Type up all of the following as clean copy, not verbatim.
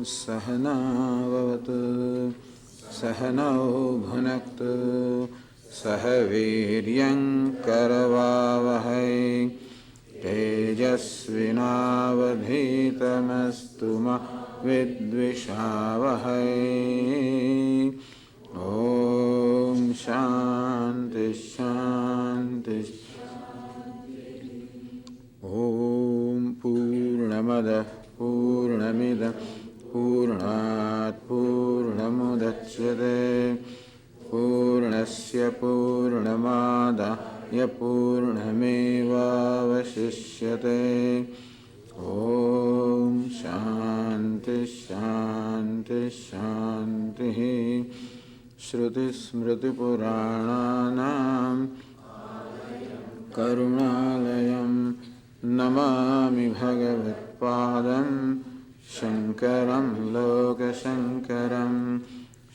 सहनावतु सहनौ भुनक्तु सह वीर्यं करवावहै तेजस्विनावधीतमस्तु मा विद्विषावहै। ॐ शान्ति शान्ति। ॐ पूर्णमदः पूर्णमिदं पूर्णात् पूर्णमुदच्यते पूर्णस्य पूर्णमादाय पूर्णमेवावशिष्यते। ॐ शान्ति शान्ति शान्तिः। श्रुतिस्मृतिपुराणानां करुणालयं नमामि भगवत्पादं शङ्करं लोकशङ्करं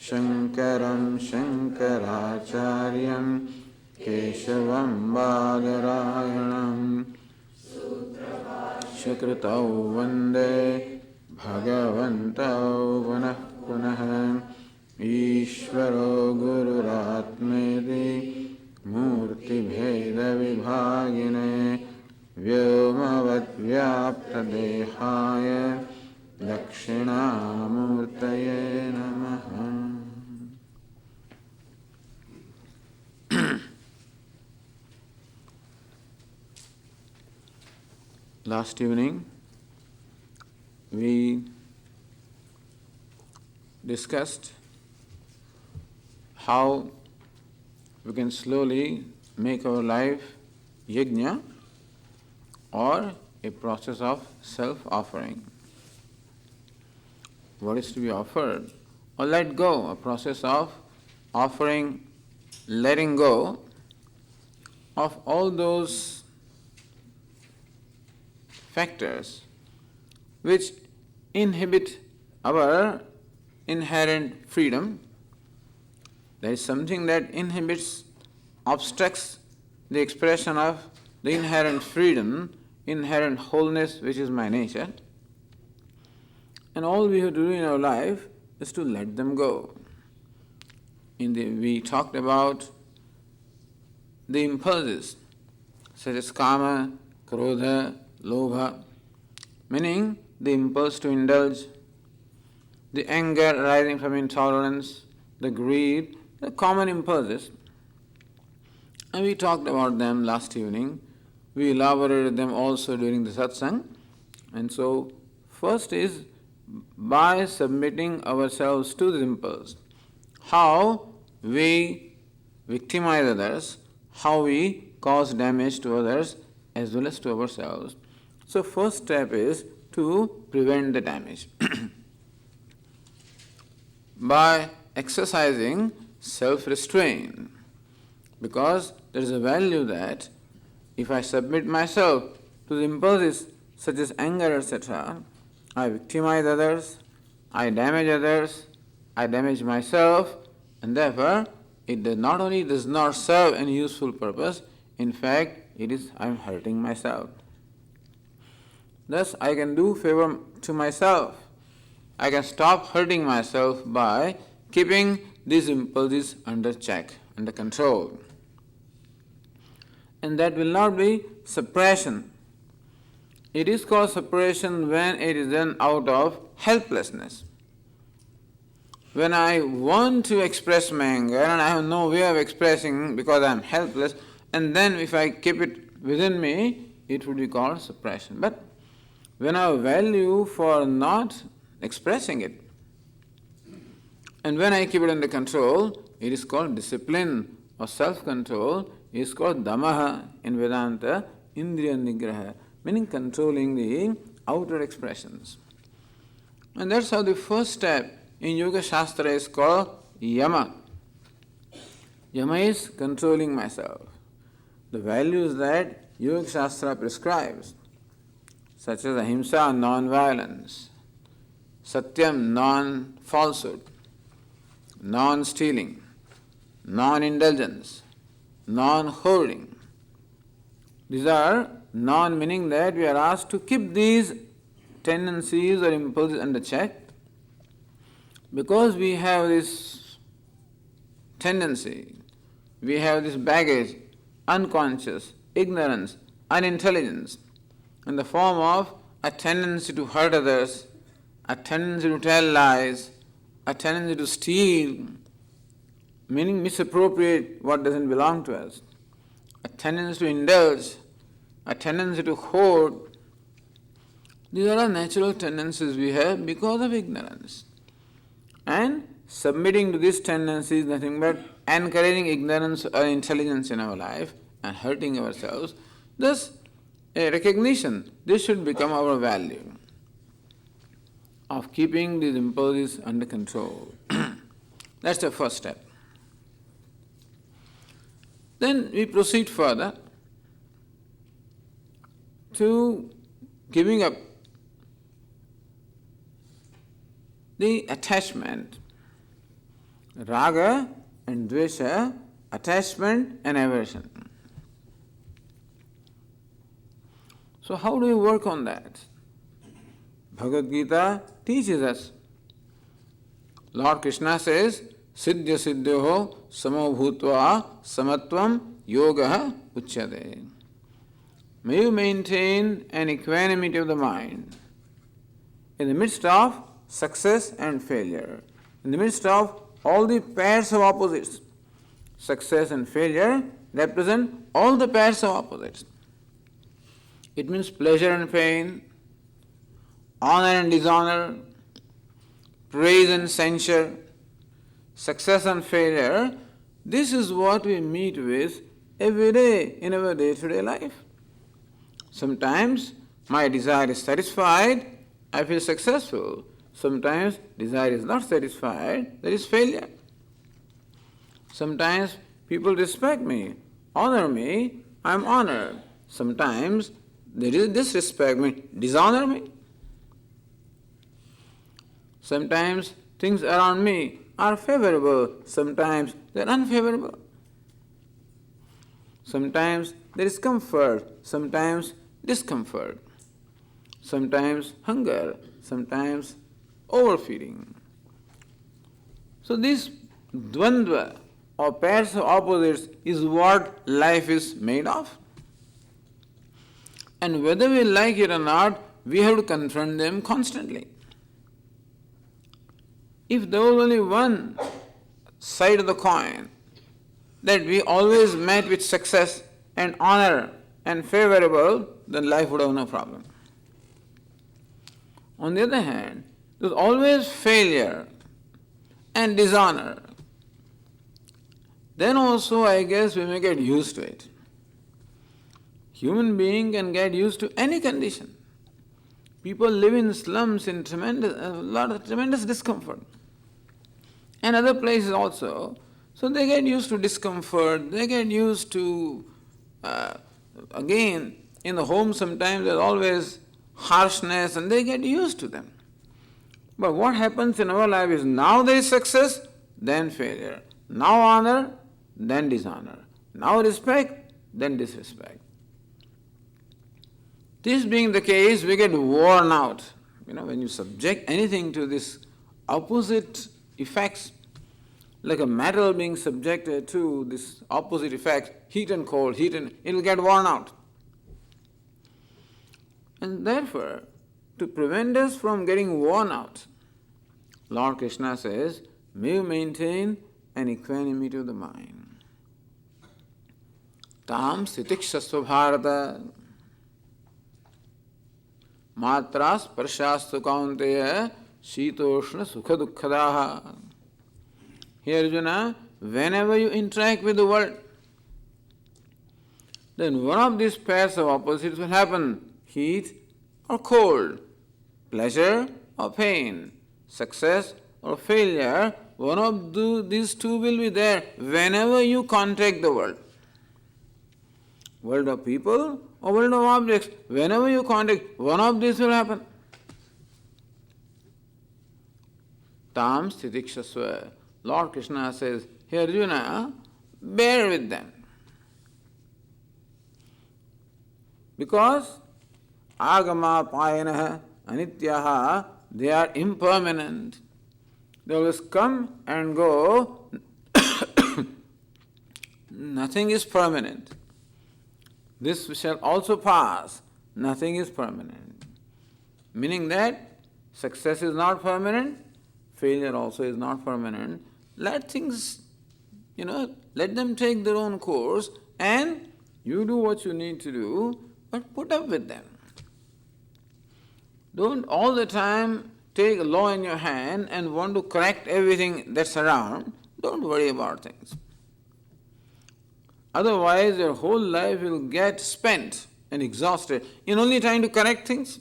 शङ्करं शङ्कराचार्यं केशवं बादरायणं सुकृतौ वन्दे भगवन्तौ पुनः पुनः। ईश्वरो गुरुरात्मेति मूर्तिभेदविभागिने व्योमवद्व्याप्तदेहाय दक्षिणामूर्तये नमः। Last evening we discussed how we can slowly make our life yajna or a process of self-offering. What is to be offered or let go, a process of offering, letting go of all those factors which inhibit our inherent freedom. There is something that inhibits, obstructs the expression of the inherent freedom, inherent wholeness which is my nature. And all we have to do in our life is to let them go. We talked about the impulses such as kama, krodha, lobha, meaning the impulse to indulge, the anger arising from intolerance, the greed, the common impulses. And we talked about them last evening. We elaborated them also during the satsang. And so, first is by submitting ourselves to the impulse, how we victimize others, how we cause damage to others as well as to ourselves. So, first step is to prevent the damage by exercising self-restraint, because there is a value that if I submit myself to the impulses such as anger, etc., I victimize others, I damage myself, and therefore it not only does not serve any useful purpose, in fact I am hurting myself. Thus I can do favor to myself. I can stop hurting myself by keeping these impulses under check, under control. And that will not be suppression. It is called suppression when it is done out of helplessness. When I want to express my anger and I have no way of expressing because I am helpless, and then if I keep it within me, it would be called suppression. But when I have value for not expressing it, and when I keep it under control, it is called discipline or self-control. It is called damaha in Vedanta, indriya nigraha, meaning controlling the outer expressions. And that's how the first step in Yoga Shastra is called yama. Yama is controlling myself. The values that Yoga Shastra prescribes, such as ahimsa, non-violence, satyam, non-falsehood, non-stealing, non-indulgence, non-hoarding. These are non, meaning that we are asked to keep these tendencies or impulses under check, Because we have this tendency, we have this baggage, unconscious, ignorance, unintelligence, in the form of a tendency to hurt others, a tendency to tell lies, a tendency to steal, meaning misappropriate what doesn't belong to us, a tendency to indulge, a tendency to hoard. These are all natural tendencies we have because of ignorance. And submitting to this tendency is nothing but encouraging ignorance or intelligence in our life and hurting ourselves. Thus, a recognition, this should become our value of keeping these impulses under control. That's the first step. Then we proceed further to giving up the attachment, raga and dvesha, attachment and aversion. So how do we work on that? Bhagavad Gita teaches us. Lord Krishna says, Siddhya siddhyoho samo bhutva samatvam yoga uchyate. May you maintain an equanimity of the mind in the midst of success and failure, in the midst of all the pairs of opposites. Success and failure represent all the pairs of opposites. It means pleasure and pain, honor and dishonor, praise and censure, success and failure. This is what we meet with every day in our day-to-day life. Sometimes my desire is satisfied, I feel successful. Sometimes desire is not satisfied, there is failure. Sometimes people respect me, honor me, I am honored. Sometimes there is disrespect me, dishonor me. Sometimes things around me are favorable, sometimes they are unfavorable. Sometimes there is comfort, sometimes discomfort. Sometimes hunger, sometimes overfeeding. So this dvandva or pairs of opposites is what life is made of. And whether we like it or not, we have to confront them constantly. If there was only one side of the coin, that we always met with success and honor and favorable, then life would have no problem. On the other hand, there's always failure and dishonor. Then also, I guess, we may get used to it. Human being can get used to any condition. People live in slums in tremendous discomfort. And other places also. So they get used to discomfort, they get used to, again, in the home sometimes there's always harshness and they get used to them. But what happens in our life is now there is success, then failure. Now honor, then dishonor. Now respect, then disrespect. This being the case, we get worn out. When you subject anything to this opposite effects, like a metal being subjected to this opposite effect, heat and cold, it will get worn out. And therefore, to prevent us from getting worn out, Lord Krishna says, may you maintain an equanimity of the mind. Tam sitikshasva bharata matras parshastu kaunteya shitoshna sukha dukkhadaha. Here, Arjuna, whenever you interact with the world, then one of these pairs of opposites will happen, heat or cold, pleasure or pain, success or failure. One of these two will be there whenever you contact the world. World of people or world of objects, whenever you contact, one of these will happen. Tam stitikshasva. Lord Krishna says, hey Arjuna, bear with them. Because agama payanaha anityaha, they are impermanent. They always come and go. Nothing is permanent. This shall also pass. Nothing is permanent. Meaning that success is not permanent, failure also is not permanent. Let things, let them take their own course and you do what you need to do, but put up with them. Don't all the time take a law in your hand and want to correct everything that's around. Don't worry about things. Otherwise, your whole life will get spent and exhausted in only trying to correct things.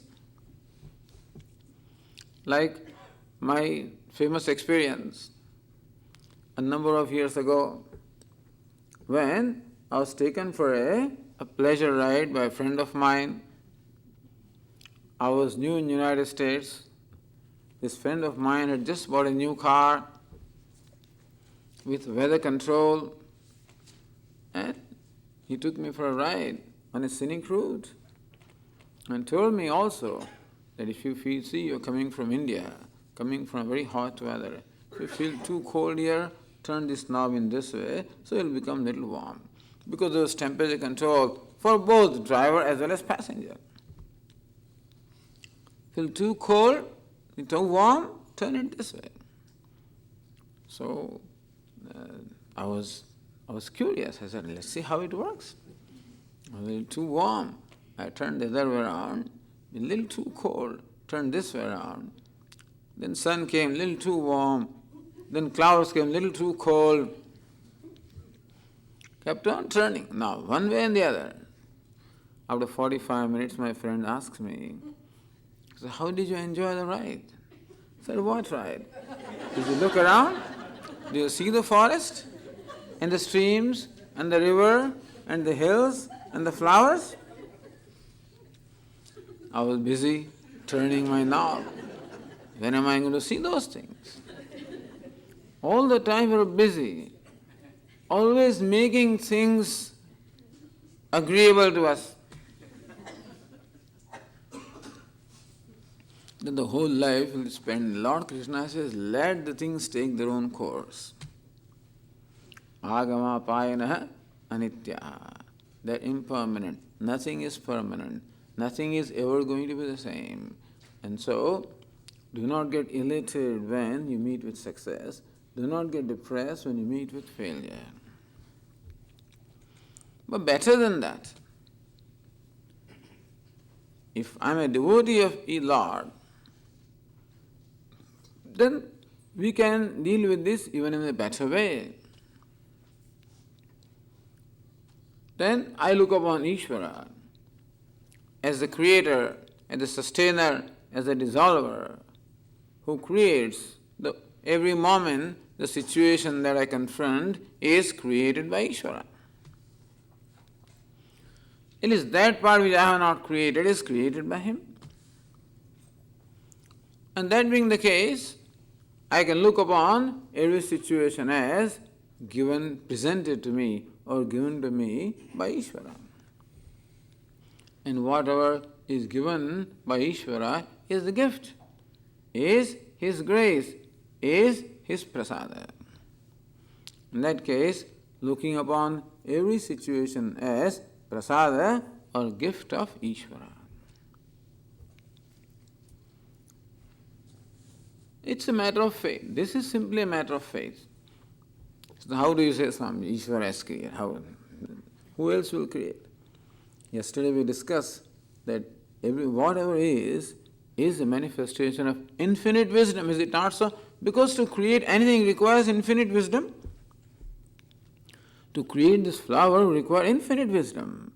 Like my famous experience a number of years ago when I was taken for a pleasure ride by a friend of mine. I was new in the United States. This friend of mine had just bought a new car with weather control, and he took me for a ride on a scenic route and told me also that if you see you're coming from India, coming from very hot weather, if you feel too cold here, turn this knob in this way so it'll become a little warm. Because there was temperature control for both driver as well as passenger. Feel too cold, too warm, turn it this way. So I was curious. I said, let's see how it works. A little too warm, I turned the other way around. A little too cold, turned this way around. Then sun came, a little too warm. Then clouds came, a little too cold. Kept on turning, now one way and the other. After 45 minutes, my friend asks me, so how did you enjoy the ride? I said, what ride? Did you look around? Did you see the forest? And the streams? And the river? And the hills? And the flowers? I was busy turning my knob. When am I going to see those things? All the time we were busy, always making things agreeable to us. Then the whole life will spend. Lord Krishna says, let the things take their own course. Agama payanaha anitya. They're impermanent. Nothing is permanent. Nothing is ever going to be the same. And so, do not get elated when you meet with success. Do not get depressed when you meet with failure. But better than that, if I'm a devotee of Lord, then we can deal with this even in a better way. Then I look upon Ishvara as the creator, as the sustainer, as the dissolver, who creates every moment the situation that I confront is created by Ishvara. It is that part which I have not created is created by him. And that being the case, I can look upon every situation as given, presented to me or given to me by Ishvara. And whatever is given by Ishvara is the gift, is his grace, is his prasada. In that case, looking upon every situation as prasada or gift of Ishvara. It's a matter of faith. This is simply a matter of faith. So how do you say, Swami, Ishvara has created? Who else will create? Yesterday we discussed that whatever is a manifestation of infinite wisdom. Is it not so? Because to create anything requires infinite wisdom. To create this flower requires infinite wisdom.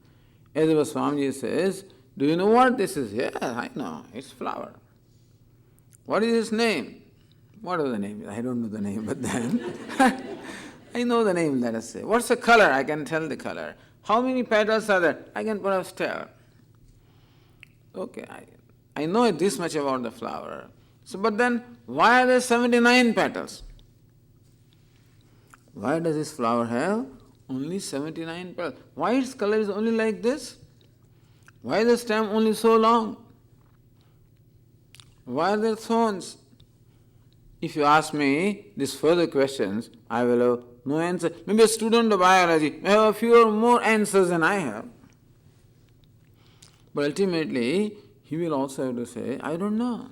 As our Swamiji says, do you know what this is? Yeah, I know, it's flower. What is its name? What is the name? I don't know the name, but then I know the name, let us say. What's the color? I can tell the color. How many petals are there? I can perhaps tell. Okay, I know this much about the flower. So, but then, why are there 79 petals? Why does this flower have only 79 petals? Why its color is only like this? Why is the stem only so long? Why are there thorns? if you ask me these further questions, I will have no answer. Maybe a student of biology may have a few or more answers than I have. But ultimately, he will also have to say, I don't know.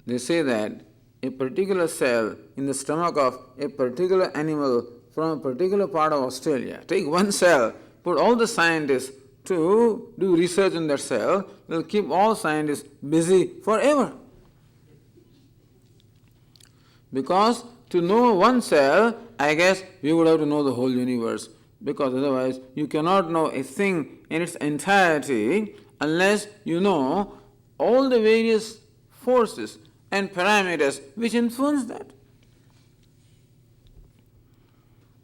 They say that a particular cell in the stomach of a particular animal from a particular part of Australia, take one cell, put all the scientists to do research on that cell, they'll keep all scientists busy forever. Because to know one cell, I guess we would have to know the whole universe. Because otherwise, you cannot know a thing in its entirety unless you know all the various forces and parameters which influence that.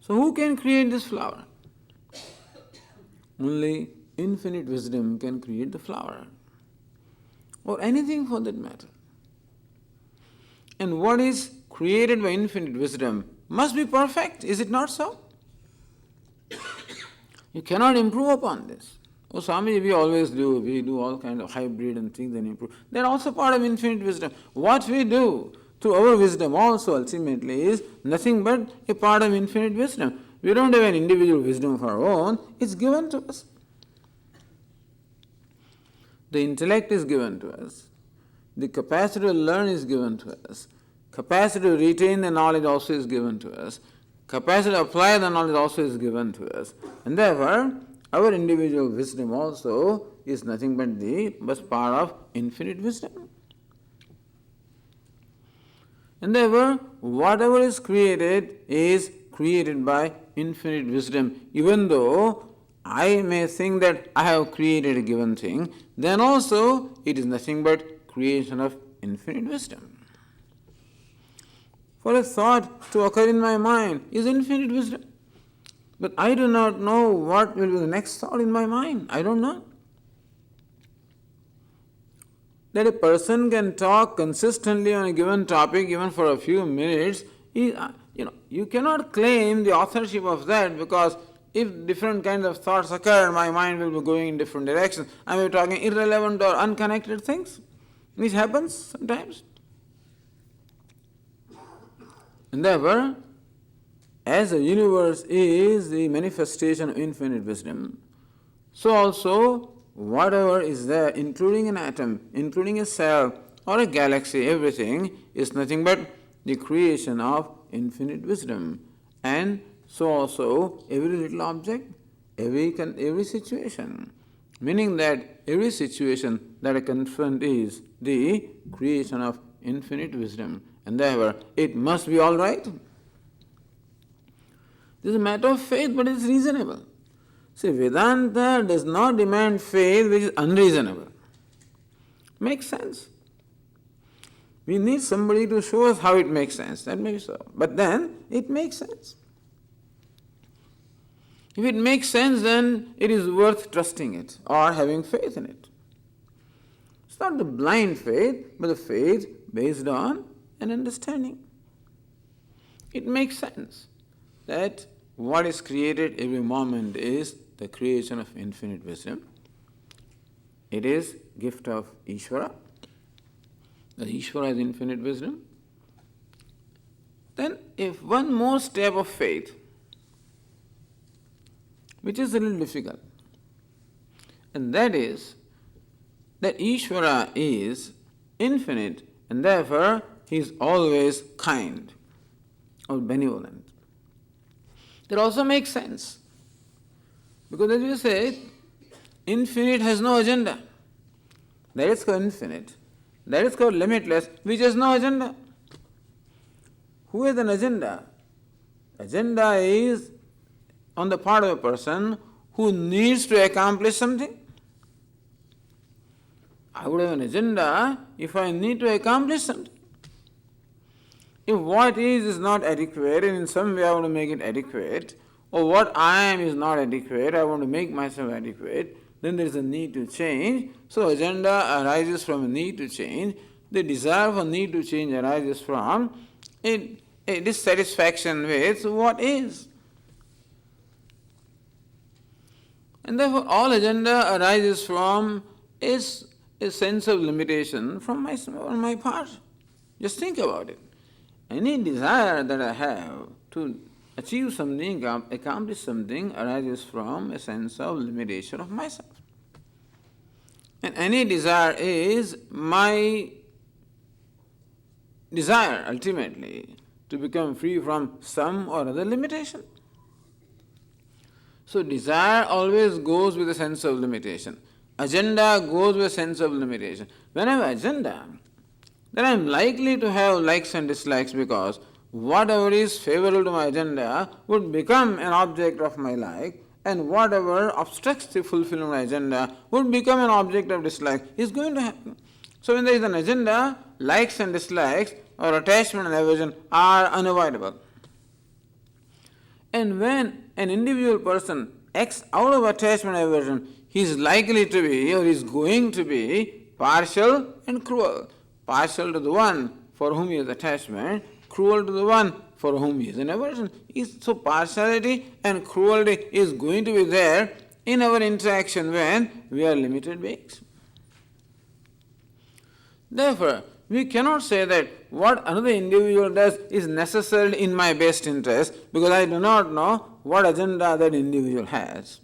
So who can create this flower? Only infinite wisdom can create the flower, or anything for that matter. And what is created by infinite wisdom must be perfect, is it not so? You cannot improve upon this. Oh, Swamiji, we do all kind of hybrid and things and improve. They're also part of infinite wisdom. What we do to our wisdom also ultimately is nothing but a part of infinite wisdom. We don't have an individual wisdom of our own, it's given to us. The intellect is given to us. The capacity to learn is given to us. Capacity to retain the knowledge also is given to us. Capacity to apply the knowledge also is given to us. And therefore, our individual wisdom also is nothing but part of infinite wisdom. And therefore, whatever is created by infinite wisdom. Even though I may think that I have created a given thing, then also it is nothing but creation of infinite wisdom. For a thought to occur in my mind is infinite wisdom. But I do not know what will be the next thought in my mind. I don't know. That a person can talk consistently on a given topic even for a few minutes, you cannot claim the authorship of that, because if different kinds of thoughts occur, my mind will be going in different directions. I may be talking irrelevant or unconnected things, which happens sometimes. And therefore, as the universe is the manifestation of infinite wisdom, so also whatever is there, including an atom, including a cell or a galaxy, everything is nothing but the creation of infinite wisdom. And so also every little object, every situation. Meaning that every situation that I confront is the creation of infinite wisdom. And therefore, it must be all right. This is a matter of faith, but it is reasonable. See, Vedanta does not demand faith which is unreasonable. Makes sense. We need somebody to show us how it makes sense. That may be so. But then, it makes sense. If it makes sense, then it is worth trusting it or having faith in it. It's not the blind faith, but the faith based on an understanding. It makes sense that what is created every moment is the creation of infinite wisdom. It is gift of Ishvara. That Ishvara is infinite wisdom. Then if one more step of faith, which is a little difficult, and that is that Ishvara is infinite and therefore he is always kind or benevolent. That also makes sense. Because as you say, infinite has no agenda. That is called infinite. That is called limitless, which has no agenda. Who has an agenda? Agenda is on the part of a person who needs to accomplish something. I would have an agenda if I need to accomplish something. If what is not adequate, and in some way I want to make it adequate, or what I am is not adequate, I want to make myself adequate, then there is a need to change. So agenda arises from a need to change. The desire for need to change arises from a dissatisfaction with what is. And therefore all agenda arises from is a sense of limitation on my part. Just think about it. Any desire that I have to achieve something, accomplish something, arises from a sense of limitation of myself. And any desire is my desire, ultimately, to become free from some or other limitation. So desire always goes with a sense of limitation. Agenda goes with a sense of limitation. When I have agenda, then I am likely to have likes and dislikes, because whatever is favorable to my agenda would become an object of my like, and whatever obstructs the fulfillment of my agenda would become an object of dislike. Is going to happen. So when there is an agenda, likes and dislikes or attachment and aversion are unavoidable. And when an individual person acts out of attachment and aversion, he is likely to be, or is going to be, partial and cruel. Partial to the one for whom he has attachment, cruel to the one for whom he is in aversion. So partiality and cruelty is going to be there in our interaction when we are limited beings. Therefore, we cannot say that what another individual does is necessarily in my best interest, because I do not know what agenda that individual has.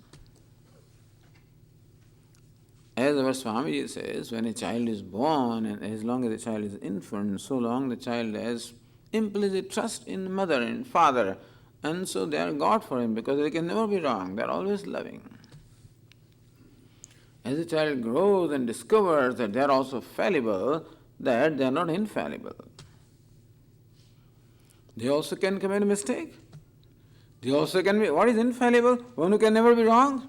As our Swamiji says, when a child is born, and as long as the child is infant, so long the child has implicit trust in mother and father, and so they are God for him, because they can never be wrong, they are always loving. As the child grows and discovers that they are also fallible, that they are not infallible. They also can commit a mistake. They also can be, what is infallible? One who can never be wrong.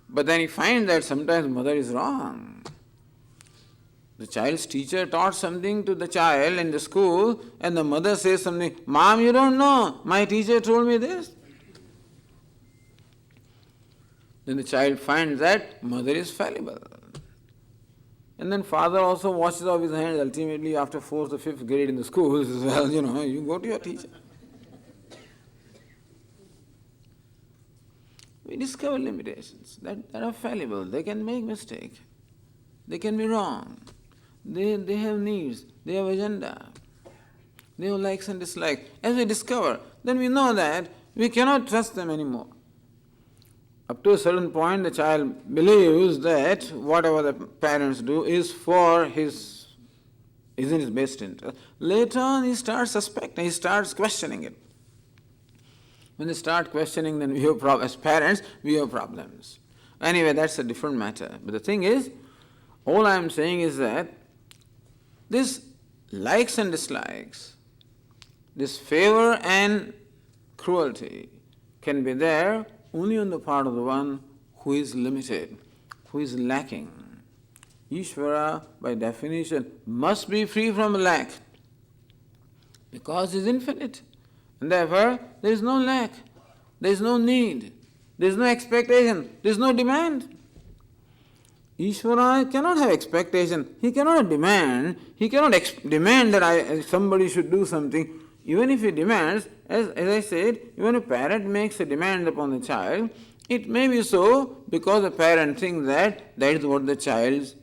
But then he finds that sometimes mother is wrong. The child's teacher taught something to the child in the school, and the mother says something, Mom, you don't know, my teacher told me this. Then the child finds that mother is fallible. And then father also washes off his hands ultimately after 4th or 5th grade in the school. He says, well, you go to your teacher. We discover limitations that are fallible. They can make mistake. They can be wrong. They have needs. They have agenda. They have likes and dislikes. As we discover, then we know that we cannot trust them anymore. Up to a certain point, the child believes that whatever the parents do is in his best interest. Later on, he starts suspecting, he starts questioning it. When they start questioning, then we have as parents, we have problems. Anyway, that's a different matter. But the thing is, all I am saying is that this likes and dislikes, this favor and cruelty can be there only on the part of the one who is limited, who is lacking. Ishvara, by definition, must be free from lack, because he is infinite. And therefore, there is no lack, there is no need, there is no expectation, there is no demand. Ishvara cannot have expectation, he cannot demand, demand that somebody should do something. Even if he demands, as I said, even a parent makes a demand upon the child, it may be so because the parent thinks that is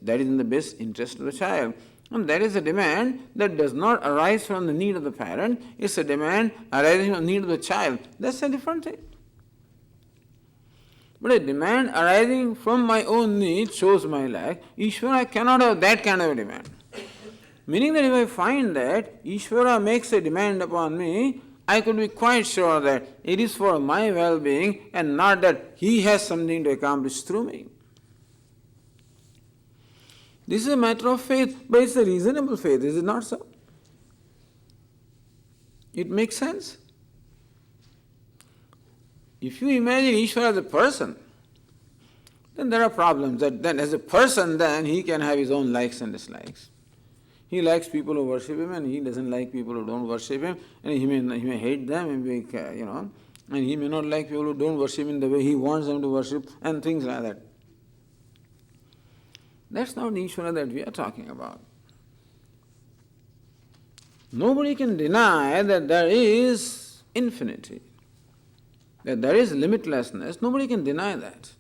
in the best interest of the child. And that is a demand that does not arise from the need of the parent, it's a demand arising from the need of the child. That's a different thing. But a demand arising from my own need shows my lack. Ishvara cannot have that kind of a demand. Meaning that if I find that Ishvara makes a demand upon me, I could be quite sure that it is for my well-being and not that he has something to accomplish through me. This is a matter of faith, but it's a reasonable faith, is it not so? It makes sense. If you imagine Ishvara as a person, then there are problems. Then as a person, then he can have his own likes and dislikes. He likes people who worship him, and he doesn't like people who don't worship him, and he may hate them, and he may not like people who don't worship him the way he wants them to worship, and things like that. That's not the Ishvara that we are talking about. Nobody can deny that there is infinity, that there is limitlessness. Nobody can deny that.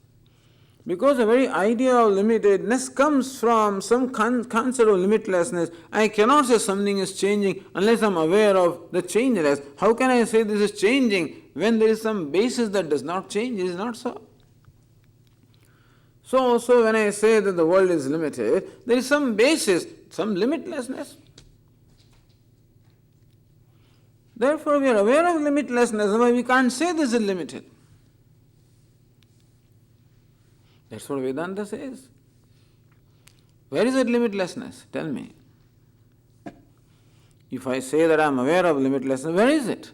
Because the very idea of limitedness comes from some concept of limitlessness. I cannot say something is changing unless I am aware of the changeless. How can I say this is changing when there is some basis that does not change? It is not so. So also when I say that the world is limited, there is some basis, some limitlessness. Therefore we are aware of limitlessness, otherwise we can't say this is limited. That's what Vedanta says. Where is that limitlessness? Tell me. If I say that I am aware of limitlessness, where is it?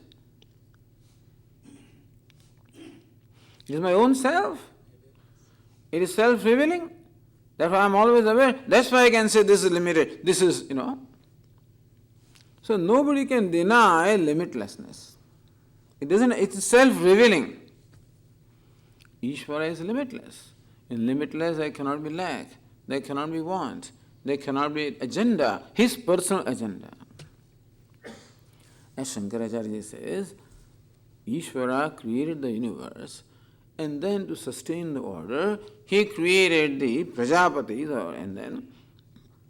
It is my own self. It is self-revealing. Therefore I am always aware. That's why I can say this is limited. This is, So nobody can deny limitlessness. It's self-revealing. Ishvara is limitless. In limitless there cannot be lack, there cannot be want, there cannot be agenda, his personal agenda. As Shankaracharya says, Ishvara created the universe, and then to sustain the order, he created the Prajapatis and then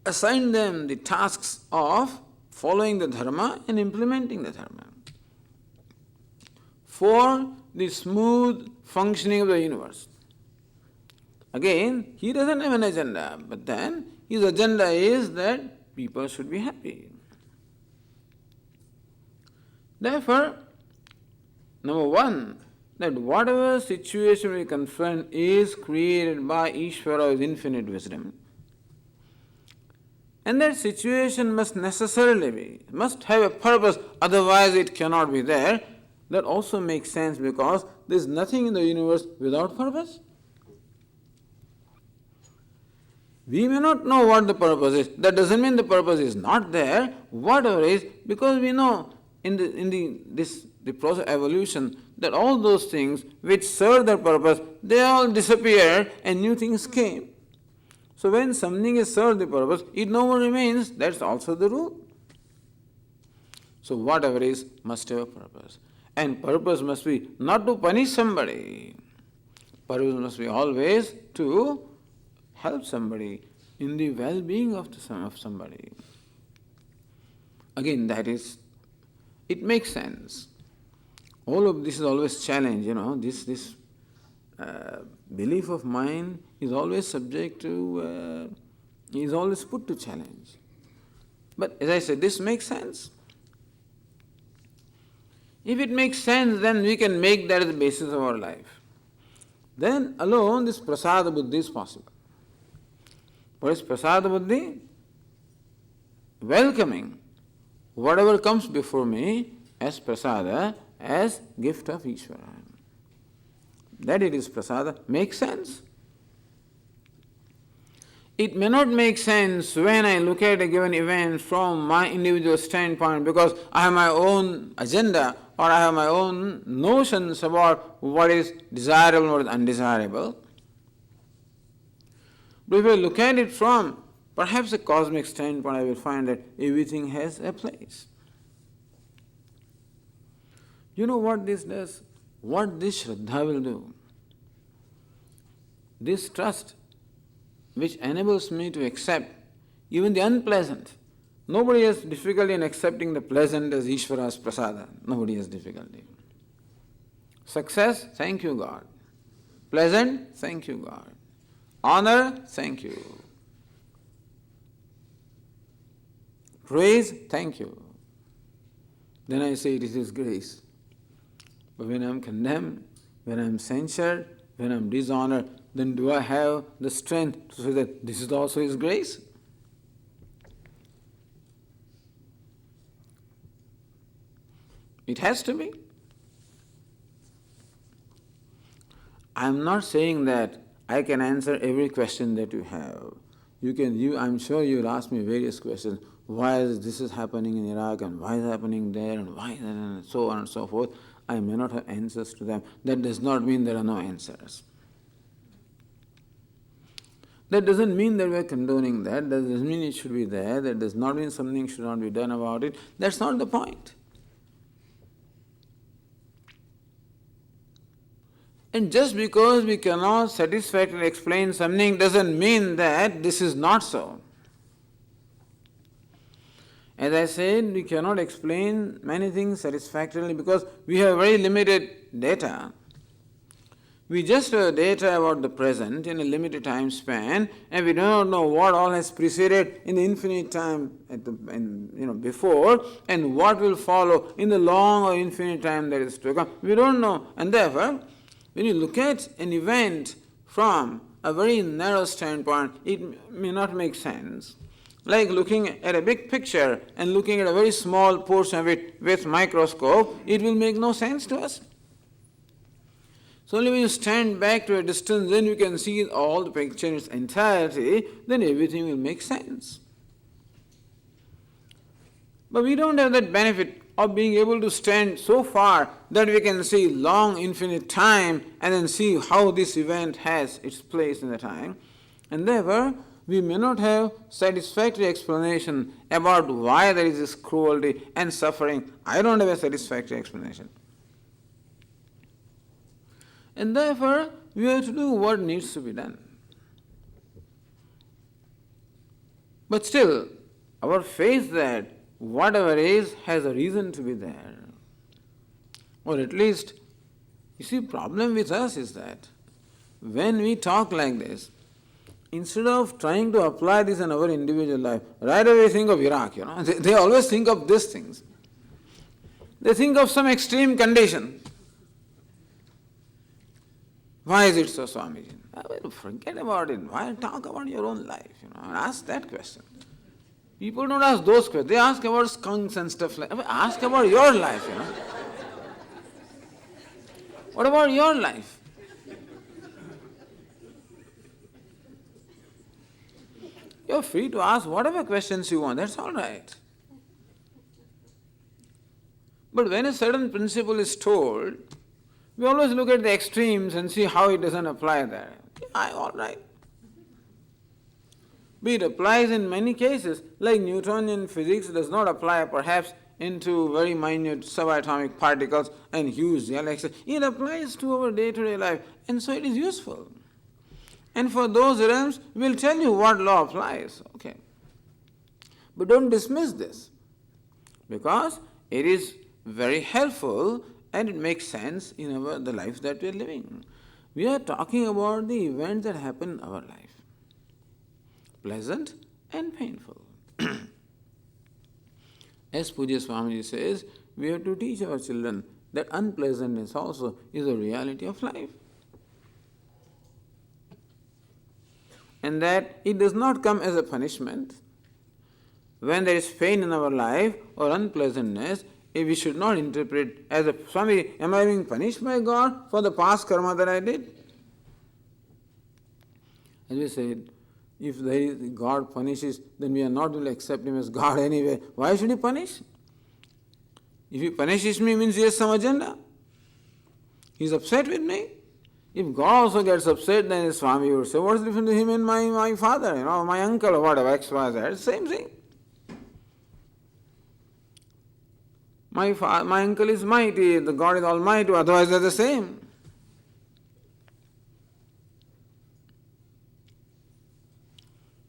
assigned them the tasks of following the dharma and implementing the dharma for the smooth functioning of the universe. Again, he doesn't have an agenda, but then his agenda is that people should be happy. Therefore, number one, that whatever situation we confront is created by Ishvara's infinite wisdom. And that situation must have a purpose, otherwise it cannot be there. That also makes sense because there is nothing in the universe without purpose. We may not know what the purpose is. That doesn't mean the purpose is not there. Whatever is, because we know in the process of evolution that all those things which serve their purpose, they all disappeared and new things came. So when something is served the purpose, it no more remains. That's also the rule. So whatever is must have a purpose. And purpose must be not to punish somebody. Purpose must be always to help somebody in the well-being of somebody. Again, it makes sense. All of this is always challenged, this belief of mine is always subject to, is always put to challenge. But as I said, this makes sense. If it makes sense, then we can make that the basis of our life. Then alone this prasada buddhi is possible. What is prasada buddhi? Welcoming whatever comes before me as prasada, as gift of Ishvara. That it is prasada makes sense. It may not make sense when I look at a given event from my individual standpoint because I have my own agenda or I have my own notions about what is desirable and what is undesirable. But if I look at it from perhaps a cosmic standpoint, I will find that everything has a place. You know what this does? What this Shraddha will do? This trust which enables me to accept even the unpleasant. Nobody has difficulty in accepting the pleasant as Ishvara's prasada. Nobody has difficulty. Success, thank you God. Pleasant, thank you God. Honor, thank you. Praise, thank you. Then I say it is His grace. But when I am condemned, when I am censured, when I am dishonored, then do I have the strength to say that this is also His grace? It has to be. I am not saying that I can answer every question that you have. I'm sure you will ask me various questions. Why is this happening in Iraq and why is it happening there and why and so on and so forth. I may not have answers to them. That does not mean there are no answers. That doesn't mean that we are condoning that. That doesn't mean it should be there. That does not mean something should not be done about it. That's not the point. And just because we cannot satisfactorily explain something doesn't mean that this is not so. As I said, we cannot explain many things satisfactorily because we have very limited data. We just have data about the present in a limited time span, and we do not know what all has preceded in the infinite time before, and what will follow in the long or infinite time that is to come. We don't know, and therefore, when you look at an event from a very narrow standpoint, it may not make sense. Like looking at a big picture and looking at a very small portion of it with microscope, it will make no sense to us. So only when you stand back to a distance, then you can see all the picture in its entirety, then everything will make sense. But we don't have that benefit of being able to stand so far that we can see long infinite time and then see how this event has its place in the time. And therefore, we may not have satisfactory explanation about why there is this cruelty and suffering. I don't have a satisfactory explanation. And therefore, we have to do what needs to be done. But still, our faith that whatever is has a reason to be there. Or at least, you see, problem with us is that when we talk like this, instead of trying to apply this in our individual life, right away think of Iraq, They always think of these things. They think of some extreme condition. Why is it so, Swamiji? Well, forget about it. Why talk about your own life? Ask that question. People don't ask those questions. They ask about skunks and stuff like that. Ask about your life, What about your life? You're free to ask whatever questions you want. That's all right. But when a certain principle is told, we always look at the extremes and see how it doesn't apply there. All right. But it applies in many cases, like Newtonian physics does not apply perhaps into very minute subatomic particles and huge galaxies. It applies to our day-to-day life, and so it is useful. And for those realms, we'll tell you what law applies. Okay. But don't dismiss this, because it is very helpful and it makes sense in the life that we are living. We are talking about the events that happen in our life, pleasant and painful. As Pujya Swamiji says, we have to teach our children that unpleasantness also is a reality of life. And that it does not come as a punishment. When there is pain in our life or unpleasantness, we should not interpret as Swami, am I being punished by God for the past karma that I did? As we said, if God punishes, then we are not going to accept Him as God anyway. Why should He punish? If He punishes me, means He has some agenda. He is upset with me. If God also gets upset, then Swami would say, what's the difference between him and my father, my uncle or whatever, X, Y, Z, same thing. My uncle is mighty, the God is almighty, otherwise they're the same.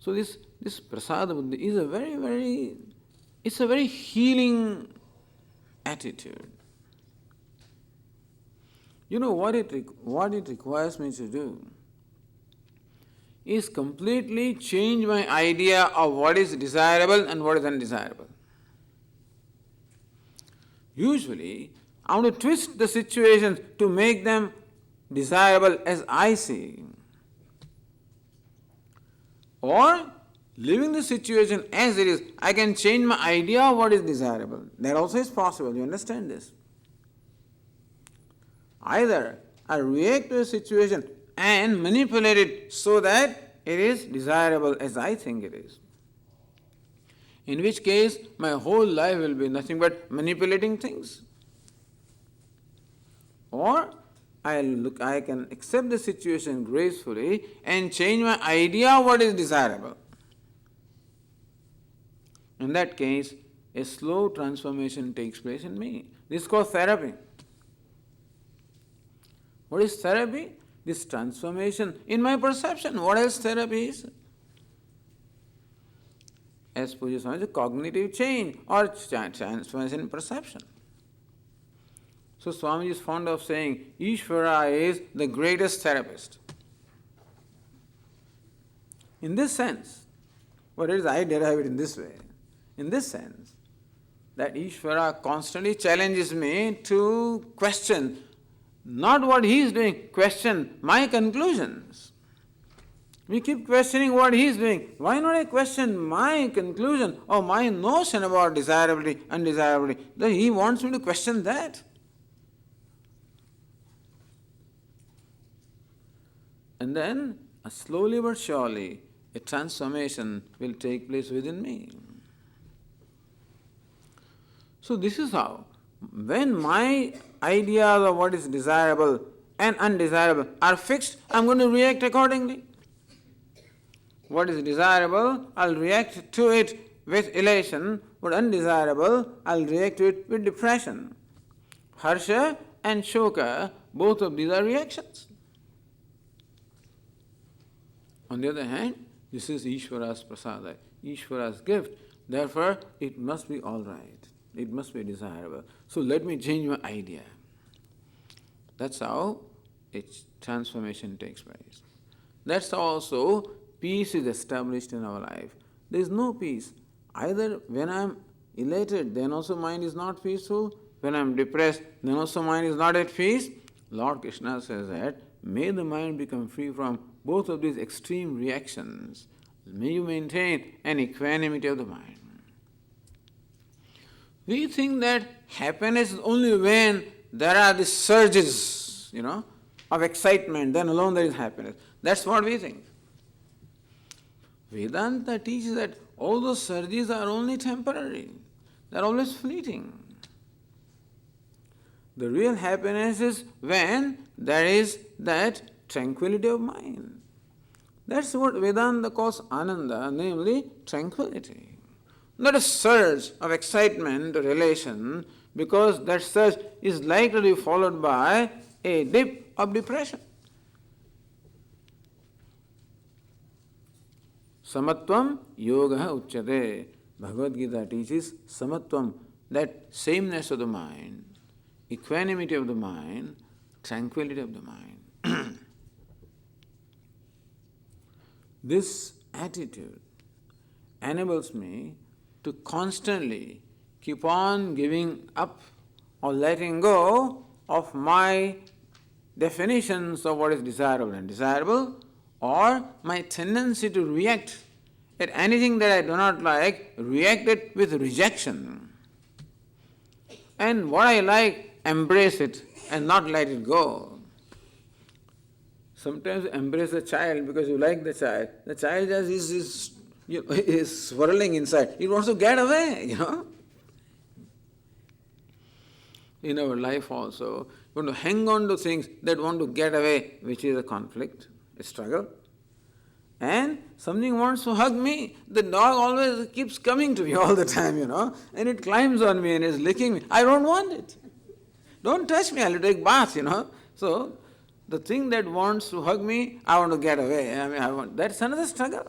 So this prasada buddhi is it's a very healing attitude. What it requires me to do is completely change my idea of what is desirable and what is undesirable. Usually, I want to twist the situations to make them desirable as I see. Or, living the situation as it is, I can change my idea of what is desirable. That also is possible. You understand this? Either I react to a situation and manipulate it so that it is desirable as I think it is. In which case, my whole life will be nothing but manipulating things. Or I can accept the situation gracefully and change my idea of what is desirable. In that case, a slow transformation takes place in me. This is called therapy. What is therapy? This transformation in my perception. What else therapy is? As Puja Swami said, cognitive change or transformation in perception. So Swami is fond of saying, Ishvara is the greatest therapist. In this sense, what is I derive it in this way? In this sense, that Ishvara constantly challenges me to question not what he is doing, question my conclusions. We keep questioning what he is doing. Why not I question my conclusion or my notion about desirability, undesirability? That he wants me to question that. And then, slowly but surely, a transformation will take place within me. So this is how, when my ideas of what is desirable and undesirable are fixed, I'm going to react accordingly. What is desirable, I'll react to it with elation. What undesirable, I'll react to it with depression. Harsha and Shoka, both of these are reactions. On the other hand, this is Ishvara's prasada, Ishvara's gift. Therefore, it must be all right. It must be desirable. So let me change my idea. That's how its transformation takes place. That's how also peace is established in our life. There is no peace. Either when I am elated, then also mind is not peaceful. When I am depressed, then also mind is not at peace. Lord Krishna says that, may the mind become free from both of these extreme reactions. May you maintain an equanimity of the mind. We think that happiness is only when there are these surges, of excitement, then alone there is happiness. That's what we think. Vedanta teaches that all those surges are only temporary. They are always fleeting. The real happiness is when there is that tranquility of mind. That's what Vedanta calls Ananda, namely tranquility. Not a surge of excitement or elation, because that surge is likely to be followed by a dip of depression. Samatvam yoga uchyate. Bhagavad Gita teaches samatvam, that sameness of the mind, equanimity of the mind, tranquility of the mind. This attitude enables me to constantly keep on giving up or letting go of my definitions of what is desirable and undesirable, or my tendency to react at anything that I do not like, react it with rejection. And what I like, embrace it and not let it go. Sometimes embrace a child because you like the child. The child just is swirling inside. He wants to get away, In our life also, we want to hang on to things that want to get away, which is a conflict, a struggle. And something wants to hug me. The dog always keeps coming to me all the time, and it climbs on me and is licking me. I don't want it. Don't touch me, I'll take bath, So, the thing that wants to hug me, I want to get away. That's another struggle.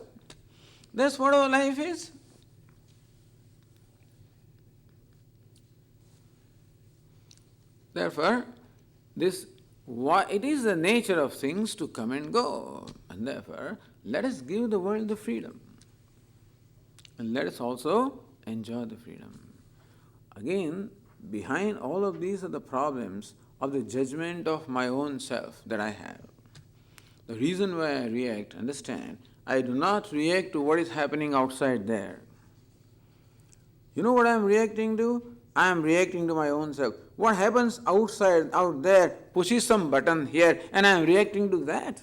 That's what our life is. Therefore, it is the nature of things to come and go. And therefore, let us give the world the freedom. And let us also enjoy the freedom. Again, behind all of these are the problems of the judgment of my own self that I have. The reason why I react, understand, I do not react to what is happening outside there. You know what I am reacting to? I am reacting to my own self. What happens outside, out there, pushes some button here, and I am reacting to that.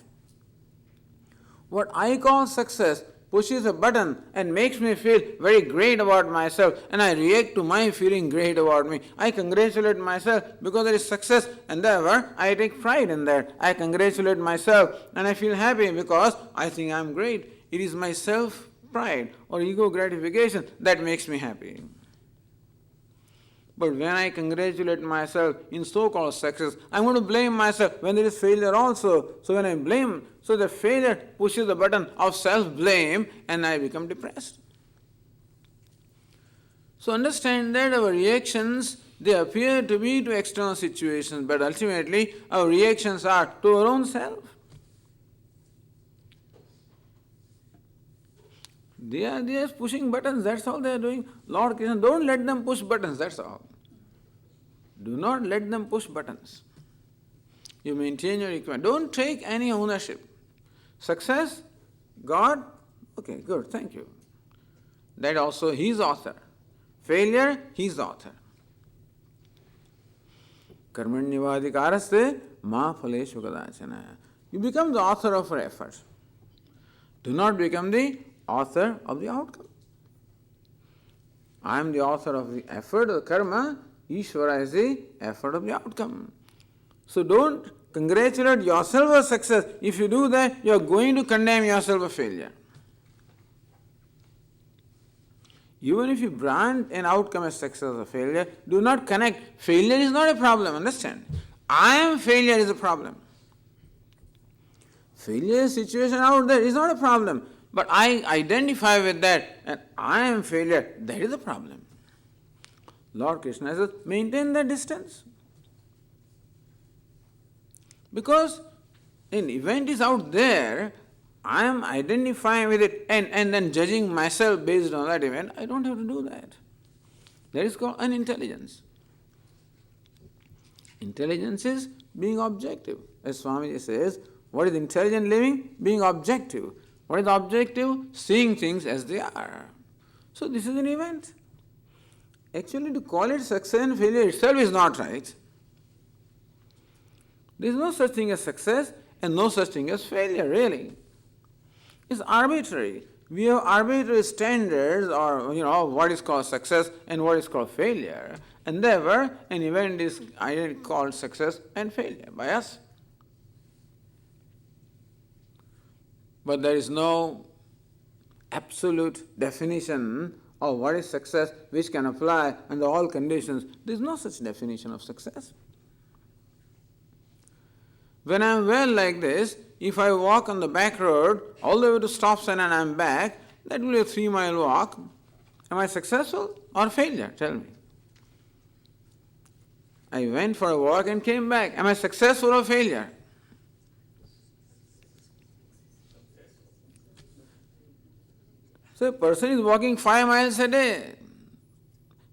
What I call success pushes a button and makes me feel very great about myself, and I react to my feeling great about me. I congratulate myself because there is success, and therefore I take pride in that. I congratulate myself and I feel happy because I think I am great. It is my self-pride or ego gratification that makes me happy. But when I congratulate myself in so-called success, I'm going to blame myself when there is failure also. So when I blame, so the failure pushes the button of self-blame and I become depressed. So understand that our reactions, they appear to be to external situations, but ultimately our reactions are to our own self. They are just pushing buttons, that's all they are doing. Lord Krishna, don't let them push buttons, that's all. Do not let them push buttons. You maintain your equanimity. Don't take any ownership. Success, God, okay, good, thank you. That also He's author. Failure, He's the author. Karmanyavadikaraste ma phaleshu kadachana. You become the author of your effort. Do not become the author of the outcome. I am the author of the effort, of the karma. Ishvara is the effort of the outcome. So don't congratulate yourself for success. If you do that, you are going to condemn yourself for failure. Even if you brand an outcome as success or failure, do not connect. Failure is not a problem, understand? I am failure is a problem. Failure situation out there is not a problem. But I identify with that and I am failure, that is a problem. Lord Krishna says, maintain that distance. Because an event is out there, I am identifying with it and then judging myself based on that event. I don't have to do that. That is called unintelligence. Intelligence is being objective. As Swamiji says, what is intelligent living? Being objective. What is objective? Seeing things as they are. So this is an event. Actually, to call it success and failure itself is not right. There is no such thing as success and no such thing as failure, really. It's arbitrary. We have arbitrary standards or, what is called success and what is called failure. And therefore, an event is called success and failure by us. But there is no absolute definition of what is success which can apply under all conditions. There is no such definition of success. When I am well like this, if I walk on the back road all the way to stop sign and I am back, that will be a 3-mile walk. Am I successful or failure? Tell me. I went for a walk and came back. Am I successful or failure? So a person is walking 5 miles a day.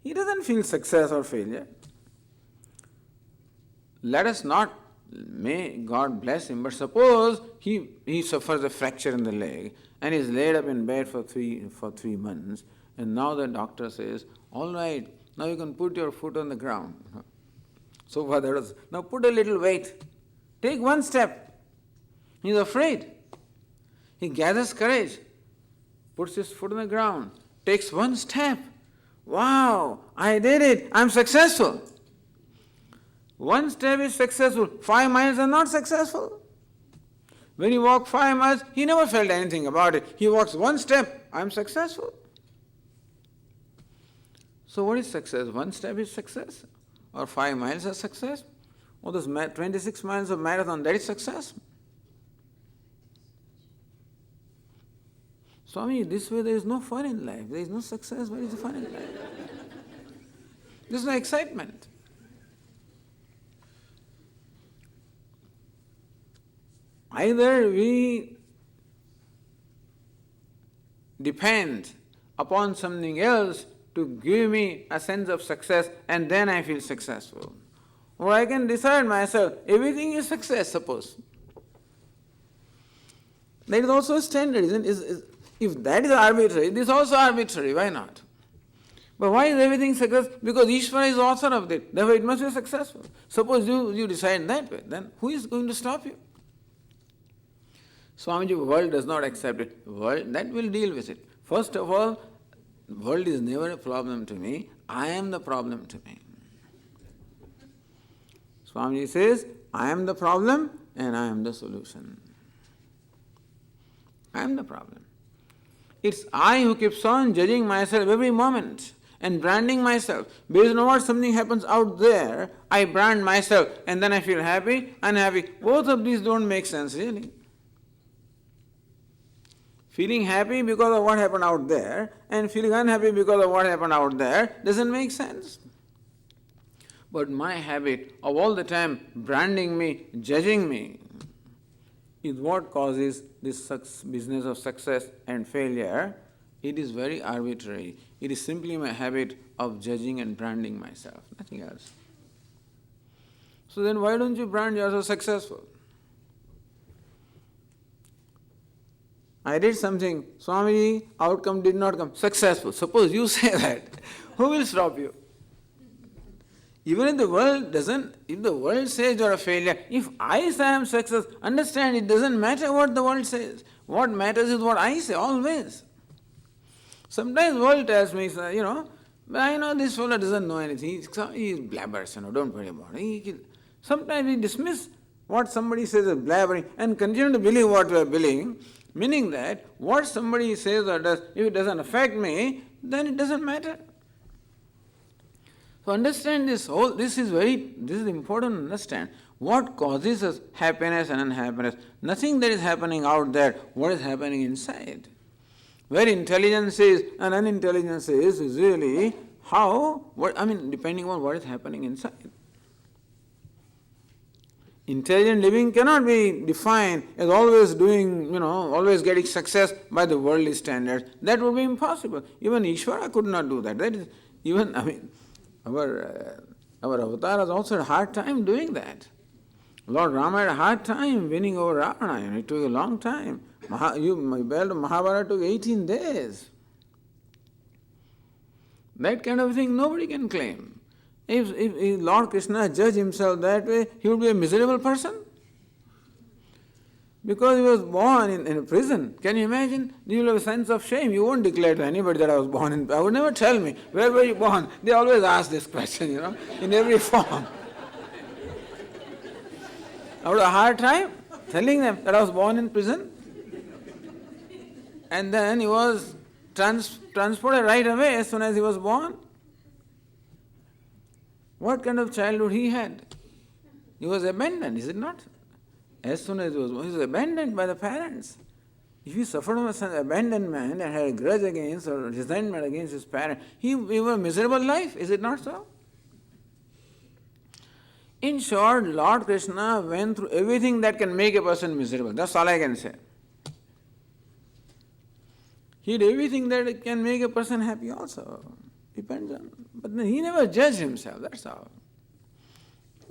He doesn't feel success or failure. Let us not, may God bless him, but suppose he suffers a fracture in the leg and is laid up in bed for three months, and now the doctor says, all right, now you can put your foot on the ground. So far that was, now put a little weight. Take one step. He's afraid. He gathers courage. Puts his foot on the ground, takes one step. Wow, I did it, I'm successful. One step is successful, 5 miles are not successful. When he walked 5 miles, he never felt anything about it. He walks one step, I'm successful. So what is success? One step is success? Or 5 miles is success? Or those 26 miles of marathon, that is success? Swami, this way there is no fun in life. There is no success. Where is the fun in life? There is no excitement. Either we depend upon something else to give me a sense of success and then I feel successful. Or I can decide myself, everything is success, suppose. That is also a standard, isn't it? If that is arbitrary, this is also arbitrary, why not? But why is everything success? Because Ishvara is author of it, therefore it must be successful. Suppose you decide that way, then who is going to stop you? Swamiji, world does not accept it. World, that will deal with it. First of all, world is never a problem to me, I am the problem to me. Swamiji says, I am the problem and I am the solution. I am the problem. It's I who keeps on judging myself every moment and branding myself. Based on what something happens out there, I brand myself and then I feel happy, unhappy. Both of these don't make sense really. Feeling happy because of what happened out there and feeling unhappy because of what happened out there doesn't make sense. But my habit of all the time branding me, judging me, is what causes this business of success and failure. It is very arbitrary. It is simply my habit of judging and branding myself, nothing else. So then why don't you brand yourself successful? I did something, Swamiji, outcome did not come, successful. Suppose you say that, who will stop you? Even if the world doesn't, if the world says you are a failure, if I say I am success, understand it doesn't matter what the world says. What matters is what I say, always. Sometimes the world tells me, I know this fellow doesn't know anything, he blabbers, don't worry about it. Sometimes we dismiss what somebody says as blabbering and continue to believe what we are believing, meaning that what somebody says or does, if it doesn't affect me, then it doesn't matter. So understand this is important to understand. What causes us happiness and unhappiness? Nothing that is happening out there, what is happening inside. Where intelligence is and unintelligence is really depending on what is happening inside. Intelligent living cannot be defined as always doing, always getting success by the worldly standards. That would be impossible. Even Ishvara could not do that. That is our avatar has also had a hard time doing that. Lord Rama had a hard time winning over Ravana. It took a long time. Mahabharata took 18 days. That kind of thing nobody can claim. If Lord Krishna judged himself that way, he would be a miserable person. Because he was born in a prison. Can you imagine? You will have a sense of shame. You won't declare to anybody that I was born in. I would never tell me, where were you born? They always ask this question, in every form. I would have a hard time telling them that I was born in prison. And then he was transported right away as soon as he was born. What kind of childhood he had? He was abandoned, is it not? As soon as he was born, he was abandoned by the parents. If he suffered from some abandonment and had a grudge against or resentment against his parents, he lived a miserable life, is it not so? In short, Lord Krishna went through everything that can make a person miserable. That's all I can say. He did everything that can make a person happy also. Depends on. But then he never judged himself, that's all.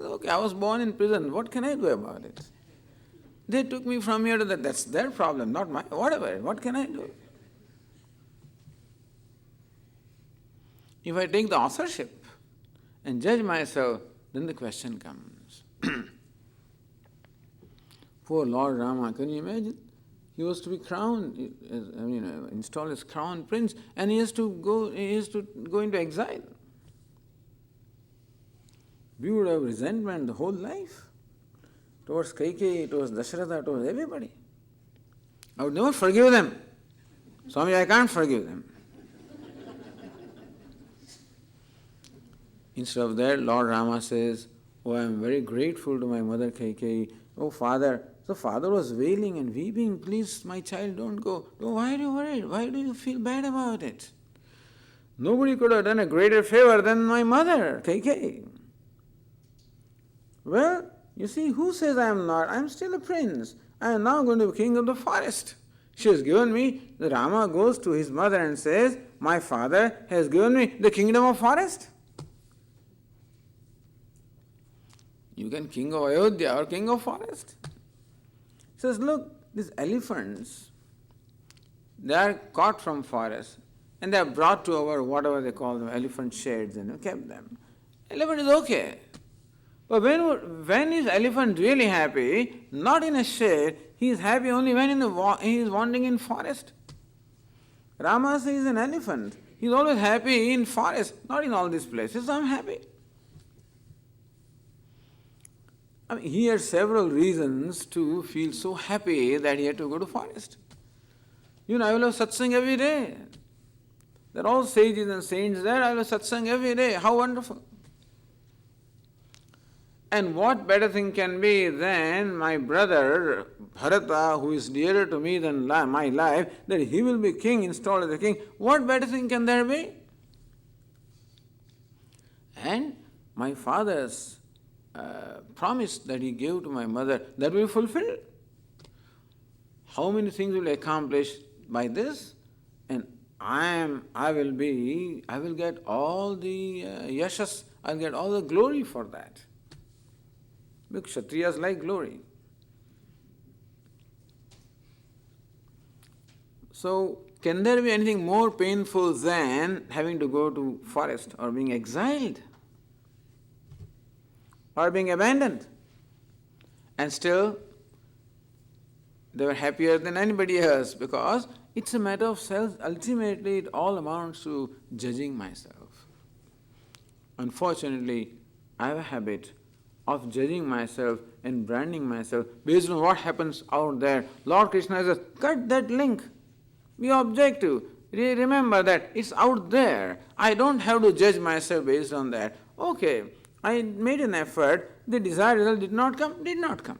Okay, I was born in prison, what can I do about it? They took me from here to that, that's their problem, not mine, whatever, what can I do? If I take the authorship and judge myself, then the question comes. Poor Lord Rama, can you imagine? He was to be crowned, installed as crown prince, and he has to go into exile. We would have resentment the whole life towards Kaikeyi, towards Dasharatha, towards everybody. I would never forgive them. Swami, I can't forgive them. Instead of that, Lord Rama says, I am very grateful to my mother Kaikeyi. Oh, Father. So father was wailing and weeping, please, my child, don't go. Oh, why are you worried? Why do you feel bad about it? Nobody could have done a greater favor than my mother, Kaikeyi. Well, you see, who says I am not? I am still a prince. I am now going to be king of the forest. She has given me, the Rama goes to his mother and says, my father has given me the kingdom of forest. You can king of Ayodhya or king of forest. He says, look, these elephants, they are caught from forest and they are brought to our, whatever they call them, elephant sheds, and kept them. Elephant is okay. But when is elephant really happy? Not in a shed, he is happy only when he is wandering in forest. Rama says he is an elephant. He is always happy in forest, not in all these places. So I am happy. He had several reasons to feel so happy that he had to go to forest. I will have satsang every day. There are all sages and saints there. I have a satsang every day. How wonderful. And what better thing can be than my brother Bharata, who is dearer to me than my life, that he will be king, installed as a king. What better thing can there be? And my father's promise that he gave to my mother, that will be fulfilled. How many things will accomplish by this? And I will get all the yashas, I'll get all the glory for that. Because Kshatriyas like glory. So, can there be anything more painful than having to go to forest or being exiled or being abandoned? And still, they were happier than anybody else because it's a matter of self. Ultimately, it all amounts to judging myself. Unfortunately, I have a habit of judging myself and branding myself based on what happens out there. Lord Krishna says, cut that link. Be objective. Remember that it's out there. I don't have to judge myself based on that. Okay, I made an effort. The desired result did not come.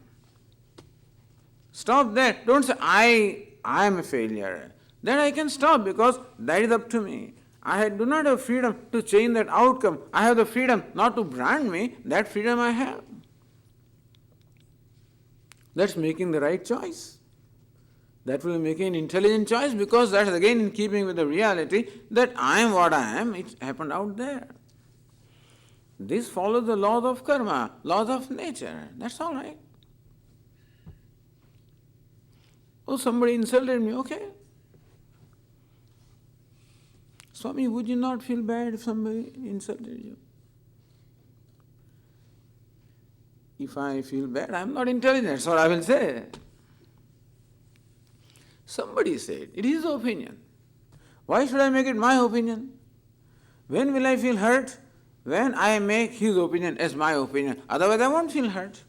Stop there. Don't say, I am a failure. Then I can stop because that is up to me. I do not have freedom to change that outcome. I have the freedom not to brand me. That freedom I have. That's making the right choice. That will make an intelligent choice because that's again in keeping with the reality that I am what I am. It happened out there. This follows the laws of karma, laws of nature. That's all right. Oh, somebody insulted me. Okay. Swami, would you not feel bad if somebody insulted you? If I feel bad, I am not intelligent. That's what I will say. Somebody said, it is his opinion. Why should I make it my opinion? When will I feel hurt? When I make his opinion as my opinion. Otherwise I won't feel hurt.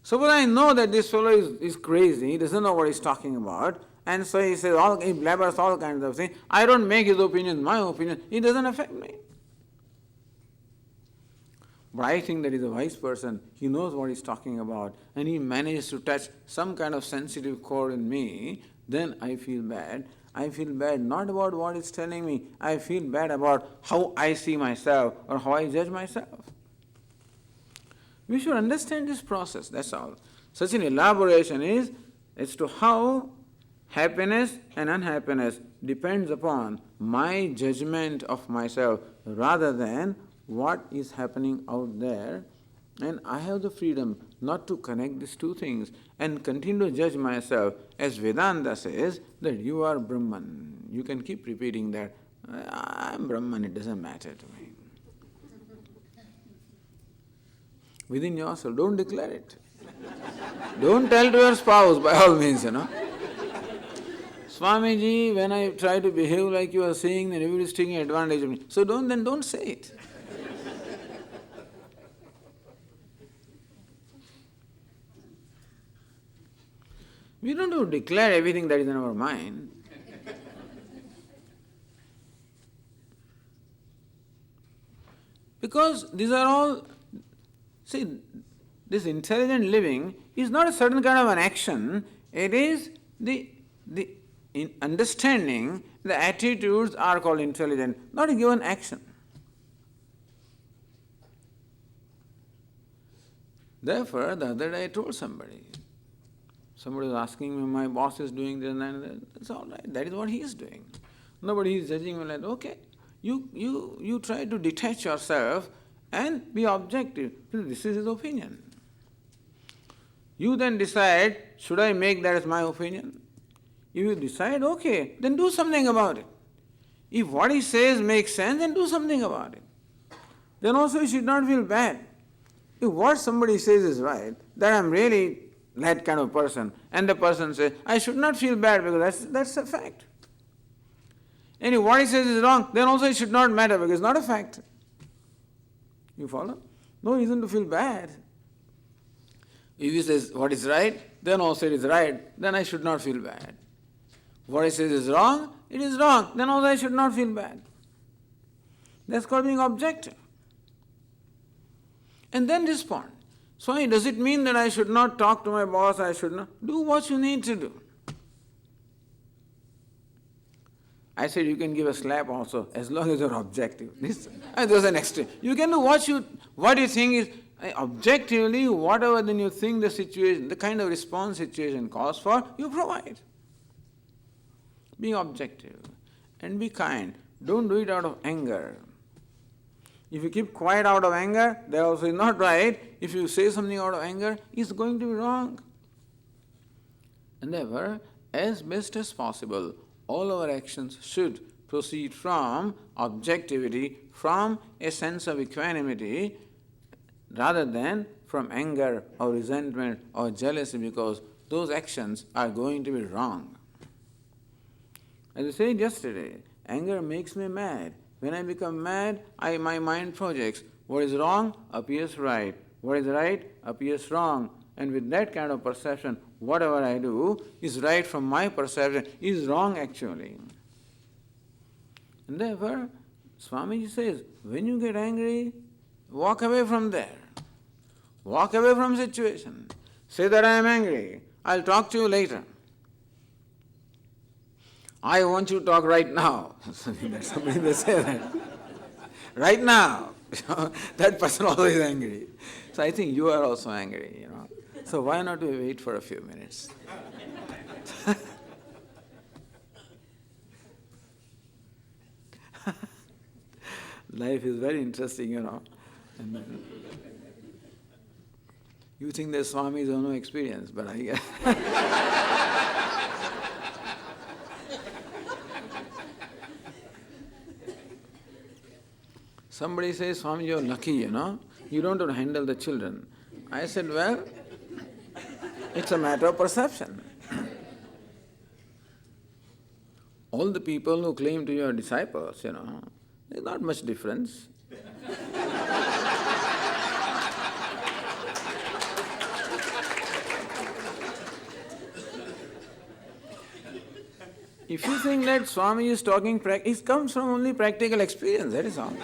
Suppose I know that this fellow is crazy, he doesn't know what he's talking about, and so he says he blabbers all kinds of things. I don't make his opinion my opinion. It doesn't affect me. But I think that he's a wise person. He knows what he's talking about, and he manages to touch some kind of sensitive chord in me. Then I feel bad. I feel bad not about what he's telling me. I feel bad about how I see myself or how I judge myself. We should understand this process, that's all. Such an elaboration is as to how happiness and unhappiness depends upon my judgment of myself rather than what is happening out there. And I have the freedom not to connect these two things and continue to judge myself as Vedanta says that you are Brahman. You can keep repeating that, I am Brahman, it doesn't matter to me. Within yourself, don't declare it. Don't tell to your spouse by all means, Swamiji, when I try to behave like you are saying, then everybody is taking advantage of me. So don't say it. We don't have to declare everything that is in our mind. Because these are all, see, this intelligent living is not a certain kind of an action, it is in understanding, the attitudes are called intelligent, not a given action. Therefore, the other day I told somebody was asking me, my boss is doing this and that. That's all right, that is what he is doing. Nobody is judging me like, okay, you try to detach yourself and be objective. This is his opinion. You then decide, should I make that as my opinion? If you decide, okay, then do something about it. If what he says makes sense, then do something about it. Then also you should not feel bad. If what somebody says is right, that I'm really that kind of person, and the person says, I should not feel bad because that's a fact. And if what he says is wrong, then also it should not matter because it's not a fact. You follow? No reason to feel bad. If he says what is right, then also it is right, then I should not feel bad. What he says is wrong, it is wrong, then also I should not feel bad. That's called being objective. And then respond. So does it mean that I should not talk to my boss, I should not? Do what you need to do. I said you can give a slap also, as long as you're objective. There's an extreme. You can do what you think is objectively, whatever then you think the situation, the kind of response situation calls for, you provide. Be objective and be kind. Don't do it out of anger. If you keep quiet out of anger, that also is not right. If you say something out of anger, it's going to be wrong. And therefore, as best as possible, all our actions should proceed from objectivity, from a sense of equanimity, rather than from anger or resentment or jealousy, because those actions are going to be wrong. As I said yesterday, anger makes me mad. When I become mad, my mind projects. What is wrong appears right. What is right appears wrong. And with that kind of perception, whatever I do is right from my perception, is wrong actually. And therefore, Swamiji says, when you get angry, walk away from there. Walk away from situation. Say that I am angry. I'll talk to you later. I want you to talk right now. Somebody may say that. Right now. That person always angry. So I think you are also angry, So why not we wait for a few minutes? Life is very interesting, And you think that Swamis have no experience, but I guess. Somebody says, Swami, you're lucky, you don't have to handle the children. I said, well, it's a matter of perception. All the people who claim to be your disciples, there's not much difference. If you think that Swami is talking, it comes from only practical experience, that is all.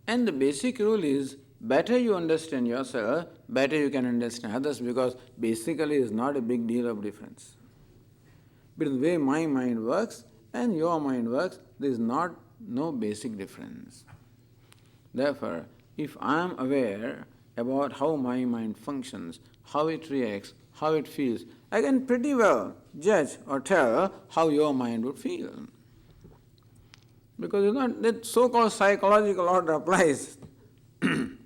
And the basic rule is, better you understand yourself, better you can understand others, because basically it's not a big deal of difference. But the way my mind works and your mind works, there is no basic difference. Therefore, if I am aware about how my mind functions, how it reacts, how it feels, I can pretty well judge or tell how your mind would feel. Because that so-called psychological order applies. And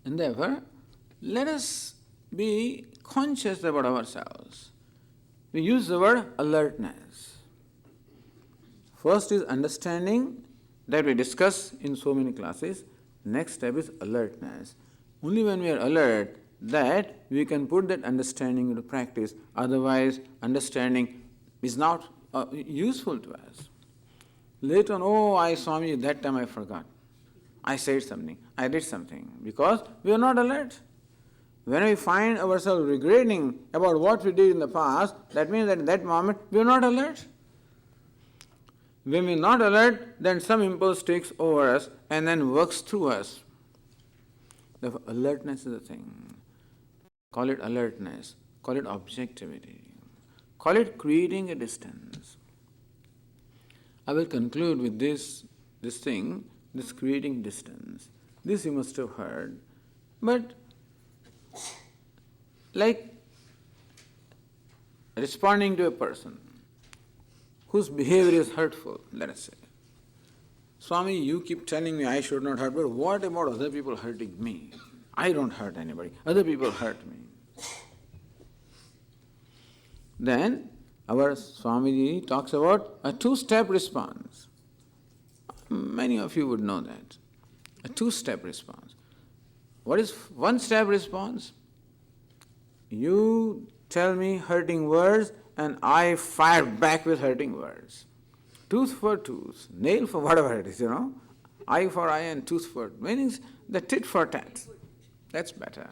therefore, let us be conscious about ourselves. We use the word alertness. First is understanding, that we discuss in so many classes. Next step is alertness. Only when we are alert that we can put that understanding into practice. Otherwise, understanding is not useful to us. Later on, Swami, that time I forgot. I said something, I did something, because we are not alert. When we find ourselves regretting about what we did in the past, that means that at that moment we are not alert. When we are not alert, then some impulse takes over us and then works through us. Therefore, alertness is the thing. Call it alertness, call it objectivity, call it creating a distance. I will conclude with this creating distance. This you must have heard, but like responding to a person whose behavior is hurtful, let us say. Swami, you keep telling me I should not hurt, but what about other people hurting me? I don't hurt anybody, other people hurt me. Then our Swamiji talks about a two-step response. Many of you would know that. A two-step response. What is one-step response? You tell me hurting words and I fire back with hurting words. Tooth for tooth, nail for whatever it is, Eye for eye and tooth for, meaning the tit for tat. That's better.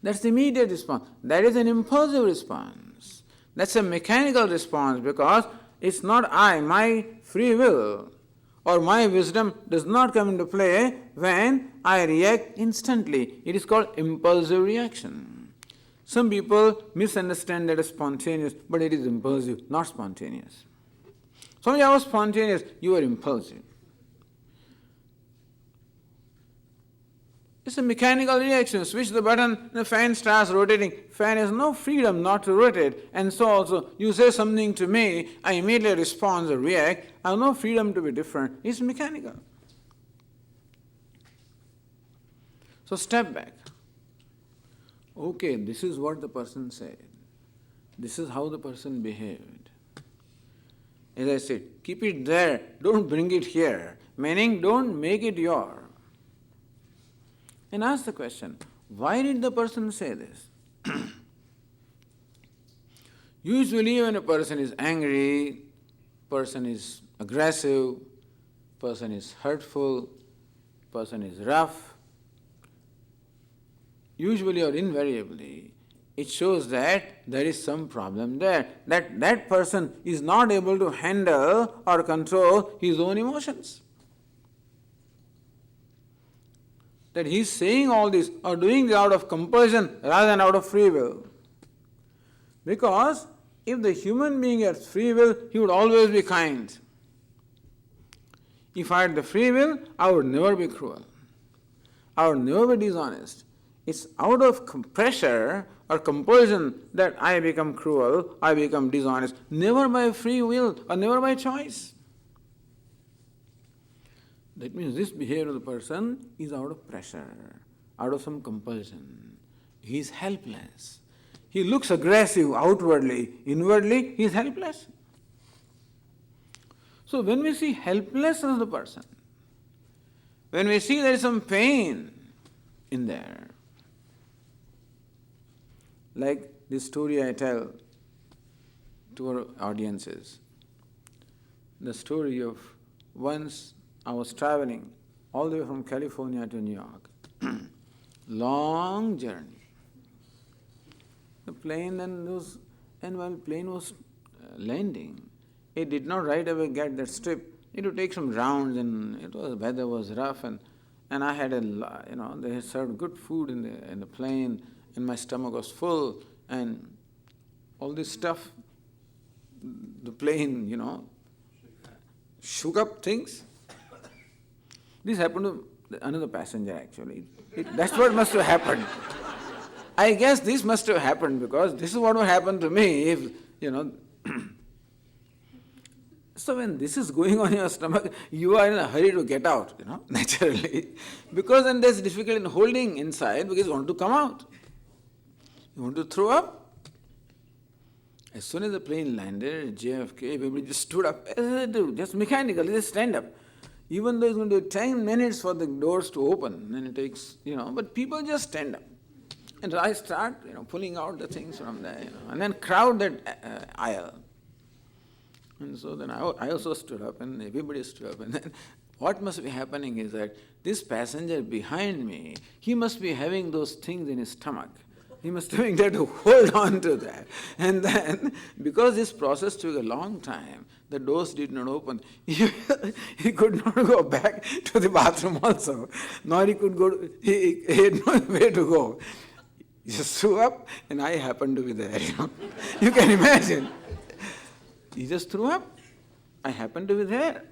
That's the immediate response. That is an impulsive response. That's a mechanical response because it's not my free will or my wisdom does not come into play when I react instantly. It is called impulsive reaction. Some people misunderstand that as spontaneous, but it is impulsive, not spontaneous. Some of you are spontaneous, you are impulsive. It's a mechanical reaction. Switch the button, the fan starts rotating. Fan has no freedom not to rotate. And so also, you say something to me, I immediately respond or react. I have no freedom to be different. It's mechanical. So step back. Okay, this is what the person said. This is how the person behaved. As I said, keep it there. Don't bring it here. Meaning, don't make it your. And ask the question, why did the person say this? Usually when a person is angry, person is aggressive, person is hurtful, person is rough, usually or invariably, it shows that there is some problem there, that person is not able to handle or control his own emotions. That he is saying all this or doing it out of compulsion rather than out of free will. Because if the human being has free will, he would always be kind. If I had the free will, I would never be cruel. I would never be dishonest. It's out of pressure or compulsion that I become cruel, I become dishonest, never by free will or never by choice. That means this behavior of the person is out of pressure, out of some compulsion. He is helpless. He looks aggressive outwardly, inwardly he is helpless. So when we see helplessness of the person, when we see there is some pain in there, like this story I tell to our audiences, the story of once I was traveling all the way from California to New York. Long journey. The plane and while the plane was landing, it did not right away get that strip. It would take some rounds and weather was rough and I had they had served good food in the plane and my stomach was full and all this stuff, the plane, shook up things. This happened to another passenger actually. That's what must have happened. I guess this must have happened because this is what would happen to me if, So when this is going on in your stomach, you are in a hurry to get out, naturally. Because then there's difficulty in holding inside because you want to come out. You want to throw up. As soon as the plane landed, JFK, everybody just stood up. Just mechanically, just stand up. Even though it's going to take 10 minutes for the doors to open, and it takes, but people just stand up. And I start, pulling out the things from there, and then crowd that aisle. And so then I also stood up, and everybody stood up. And then what must be happening is that this passenger behind me, he must be having those things in his stomach. He must be having to hold on to that. And then, because this process took a long time, the doors did not open. He could not go back to the bathroom also, nor he could go, he had no way to go. He just threw up, and I happened to be there, You can imagine. He just threw up. I happened to be there.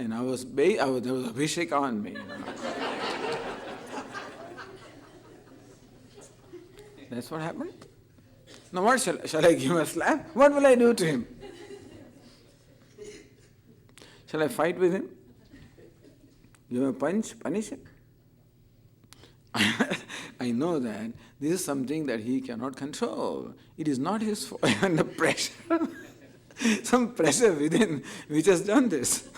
And there was Abhishek on me. That's what happened. Now what, shall I give him a slap? What will I do to him? Shall I fight with him? Give him a punch? Punish him? I know that this is something that he cannot control. It is not his fault. Under pressure. Some pressure within which has done this.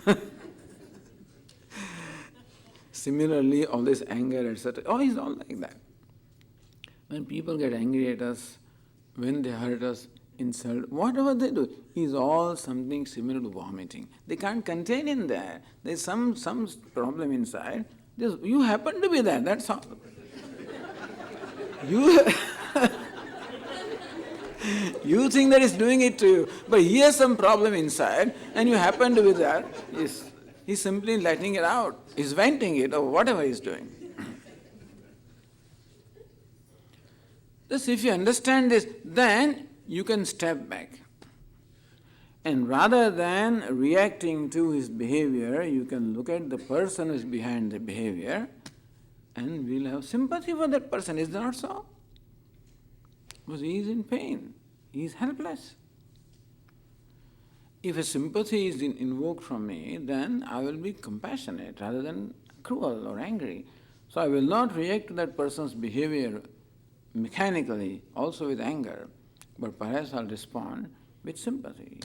Similarly, all this anger, etc. Oh, it's all like that. When people get angry at us, when they hurt us, insult, whatever they do, is all something similar to vomiting. They can't contain in there. There's some problem inside. You happen to be there, that's all. You, you think that he's doing it to you, but he has some problem inside and you happen to be there. He's simply letting it out. He's venting it or whatever he's doing. Thus, if you understand this, then you can step back. And rather than reacting to his behavior, you can look at the person who is behind the behavior and we'll have sympathy for that person. Is that not so? Because he is in pain. He is helpless. If a sympathy is invoked from me, then I will be compassionate rather than cruel or angry. So I will not react to that person's behavior mechanically, also with anger, but perhaps I'll respond with sympathy.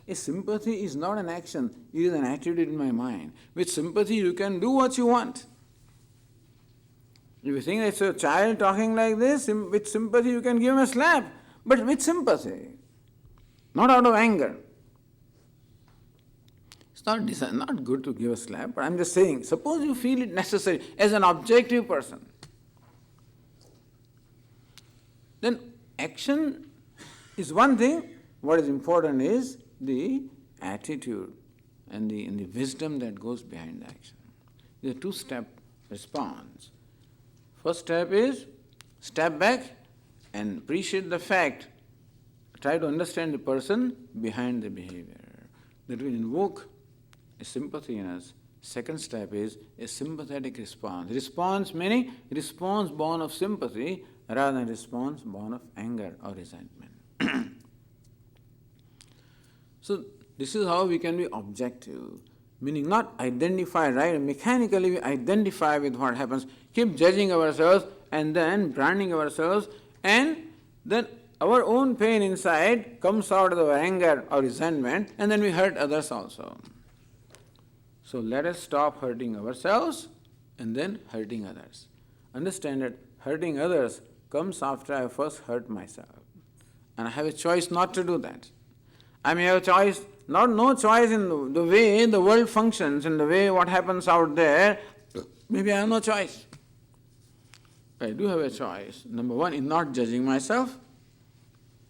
A sympathy is not an action, it is an attitude in my mind. With sympathy you can do what you want. If you think it's a child talking like this, with sympathy you can give him a slap, but with sympathy, not out of anger. It's not good to give a slap, but I'm just saying, suppose you feel it necessary as an objective person. Then action is one thing, what is important is the attitude and the wisdom that goes behind the action. There's a two-step response. First step is step back and appreciate the fact. Try to understand the person behind the behavior. That will invoke a sympathy in us. Second step is a sympathetic response. Response meaning response born of sympathy rather than response born of anger or resentment. So this is how we can be objective, meaning not identify, right? Mechanically we identify with what happens, keep judging ourselves and then branding ourselves, and then our own pain inside comes out of our anger or resentment, and then we hurt others also. So let us stop hurting ourselves and then hurting others. Understand that hurting others comes after I first hurt myself. And I have a choice not to do that. I may have a choice, no choice in the way the world functions, in the way what happens out there. Maybe I have no choice. I do have a choice. Number one, in not judging myself,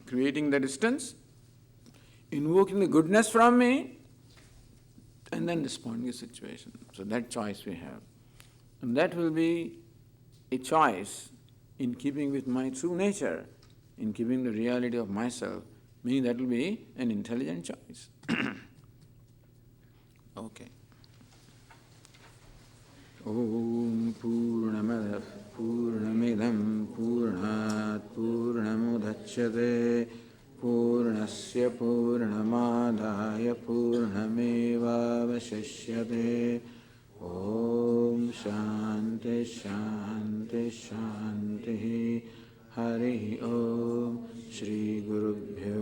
creating the distance, invoking the goodness from me, and then responding to the situation. So that choice we have. And that will be a choice in keeping with my true nature, in keeping the reality of myself, meaning that will be an intelligent choice. Okay. Om Purnamadav Purnamidam Purnat Purnamudachyate Purnasya Purnamadaya Purnamevavashishyate. Om Shanti Shanti Shanti. Hari Om Shri Gurubhyo